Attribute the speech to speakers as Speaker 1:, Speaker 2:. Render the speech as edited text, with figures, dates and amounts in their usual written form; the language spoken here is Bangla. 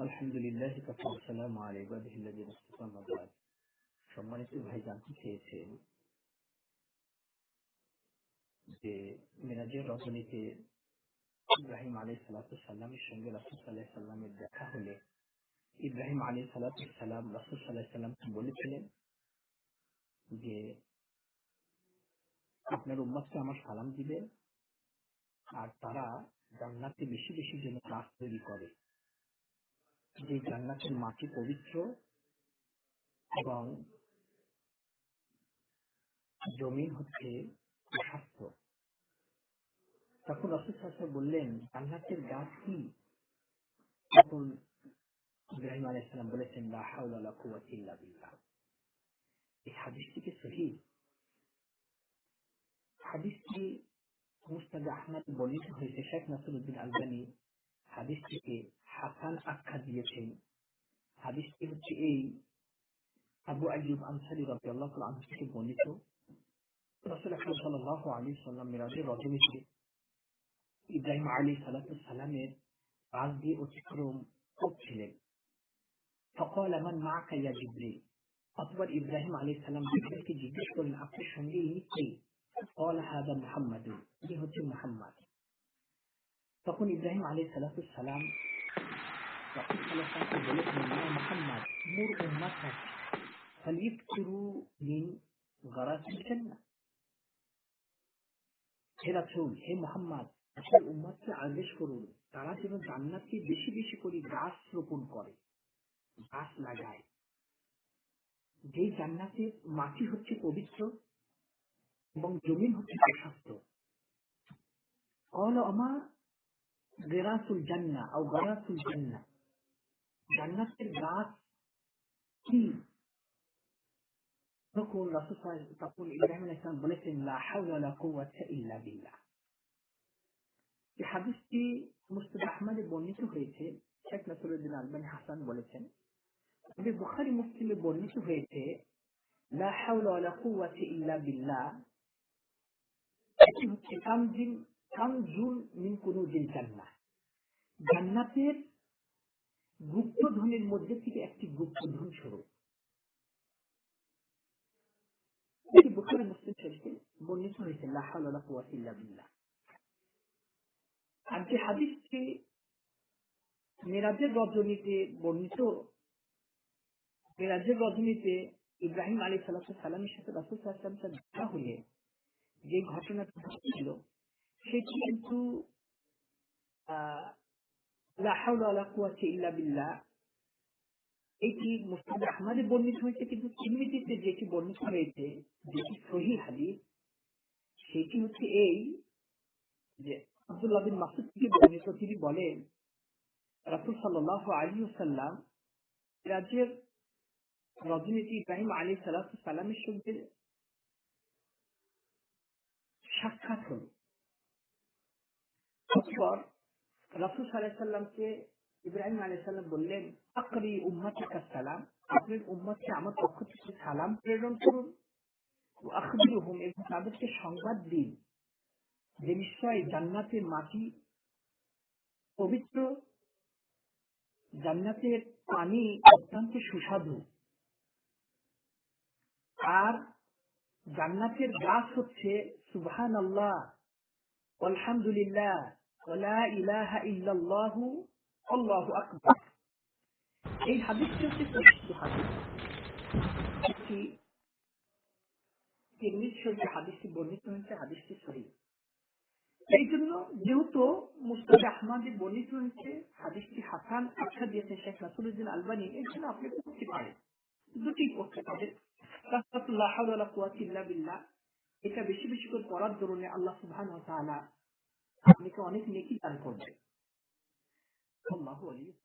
Speaker 1: আলহামদুলিল্লাহ আসসালামু আলাইকুম ওয়া রাহমাতুল্লাহি ওয়া বারাকাতুহু। সম্মানিত ভাই জানতে চেয়েছেন যে মিরাজের রজনীতে ইব্রাহিম আলাইহিস সালাতু সাল্লামের সঙ্গে রাসূল সাল্লাল্লাহু আলাইহি সাল্লামের দেখা হলে ইব্রাহিম আলাইহিস সালাতু সাল্লাম রাসূল সাল্লাল্লাহু আলাইহি সাল্লামকে বলেছিলেন যে আপনার উম্মতকে আমার সালাম দিবেন আর তারা জান্নাতে বেশি বেশি যেন গাছ তৈরি করে, যে জান্নাতের মাটি পবিত্র এবং জমিন হচ্ছে স্বাস্থ্য। তখন রাসূল সাল্লাল্লাহু আলাইহি ওয়াসাল্লাম বললেন, জান্নাতের গাছ কি? তখন ইব্রাহিম আলাইহিস সালাম বলেছেন, লা হাওলা ওয়ালা কুওয়াতা ইল্লা বিল্লাহ। এই হাদিসটি কি সহিহ? হাদিসটি মুসনাদ আহমদ বর্ণিত হয়েছে। শেখ নাসিরউদ্দিন আলবানী হাদিসটিকে হাসান আখ্যা দিয়েছেন। হাদিসটি হচ্ছে এই আবু আইয়ুব আনসারী রাদিয়াল্লাহু তাআলা আনহু থেকে বর্ণিত। রাসূল আকরাম সাল্লাল্লাহু আলাইহি ওয়াসাল্লাম মিরাজের রজনীতে ইব্রাহিম আলাইহিস সালাতু সালামের পাশ দিয়ে অতিক্রম করছিলেন। فقال من معك يا جبريل। অতঃপর ইব্রাহিম আলাইহিস সালাম জিবরিলকে জিজ্ঞেস করলেন, আপনার সঙ্গে ইনি কে? قال هذا محمد। ইনি হচ্ছে মুহাম্মদ। তখন ইব্রাহিম আলাইহিস সালাতু সালাম রাসূল সাল্লাল্লাহু আলাইহি ওয়াসাল্লামকে বলেছিলেন, ইয়া মুহাম্মদ মুর উম্মাতাক ফালিয়কথিরু মিন গারাতিল জান্নাহ। হে রাসূল, হে মুহাম্মদ, আপনার উম্মতকে আদেশ করুন তারা যেন জান্নাতে বেশি বেশি করে গাছ রোপণ করে, গাছ লাগায়। যে জান্নাতের মাটি হচ্ছে পবিত্র এবং জমিন হচ্ছে প্রশস্ত। قال أما غراس الجنة أو غراس الجنة। জান্নাতের গাছ কি? তখন ইব্রাহিম আলাইহিস সালাম বলেছেন, লা হাওলা ওয়ালা কুওয়াতা ইল্লা বিল্লাহ। এই হাদিসটি মুসনাদ আহমদে বর্ণিত হয়েছে। শেখ নাসিরউদ্দিন আলবানী হাসান বলেছেন। তবে বুখারী মুসলিমে বর্ণিত হয়েছে লা হাওলা ওয়ালা কুওয়াতা ইল্লা বিল্লাহ। এটি হচ্ছে কানজুন মিন কুনুজিল জান্নাহ। জান্নাতের গুপ্তধনের মধ্যে থেকে একটি গুপ্তধন স্বরূপ। এটি বুখারী মুসলিম শরীফে বর্ণিত হয়েছে লা হাওলা ওয়ালা কুওয়াতা ইল্লা বিল্লাহ। আর যে হাদিসটি মিরাজের রজনীতে বর্ণিত, মিরাজের রজনীতে ইব্রাহিম আলাইহিস সালামের সাথে রাসূল সাল্লাল্লাহু আলাইহি ওয়াসাল্লাম দেখা হলে যে ঘটনাটি ঘটেছিল সেটি কিন্তু লা হাওলা ওয়ালা কুওয়াতা ইল্লা বিল্লাহ এটি মুসনাদ আহমদে বর্ণিত হয়েছে, কিন্তু তিরমিজিতে যেটি বর্ণিত হয়েছে, যেটি সহিহ হাদিস, সেটি হচ্ছে এই যে আব্দুল্লাহ বিন মাসউদ থেকে বর্ণিত। তিনি বলেন, রাসূল সাল্লাল্লাহু আলাইহি ওয়াসাল্লাম মিরাজের রজনীতে ইব্রাহিম আলাইহিস সালামের সঙ্গে সাক্ষাৎ হল। তারপর রাসূল সাল্লাল্লাহু আলাইহি ওয়াসাল্লামকে ইব্রাহিম আলাইহিস সালাম বললেন, আকরি উম্মাতাকা সালাম। আপনার উম্মতকে আমার পক্ষ থেকে সালাম প্রেরণ করুন। ওয়া আখবিরহুম, এবং তাদেরকে সংবাদ দিন যে নিশ্চয় জান্নাতের মাটি পবিত্র, জান্নাতের পানি অত্যন্ত সুস্বাদু, আর জান্নাতের গাছ হচ্ছে সুবহানাল্লাহ, আলহামদুলিল্লাহ, ওয়া লা ইলাহা ইল্লাল্লাহু, আল্লাহু আকবার। এই হাদিসটি হচ্ছে সহিহ হাদিস। এটি তিরমিজি শরীফে হাদিসটি বর্ণিত হয়েছে, হাদিসটি সহিহ। এই জন্য যেহেতু মুসনাদ আহমদে বর্ণিত হয়েছে, হাদিসটি হাসান আখ্যা দিয়েছে শেখ নাসিরউদ্দিন আলবানী, এর জন্য আপনি পড়তে পারেন, দুটি পড়তে পারেন। লা হাওলা ওয়ালা কুওয়াতা ইল্লা বিল্লাহ এটা বেশি বেশি করে পড়ার দরুনে আল্লাহ সুবহানাহু ওয়া তাআলা আপনাকে অনেক নেকি দান করবে। আল্লাহু ওয়ালিয়্যুত।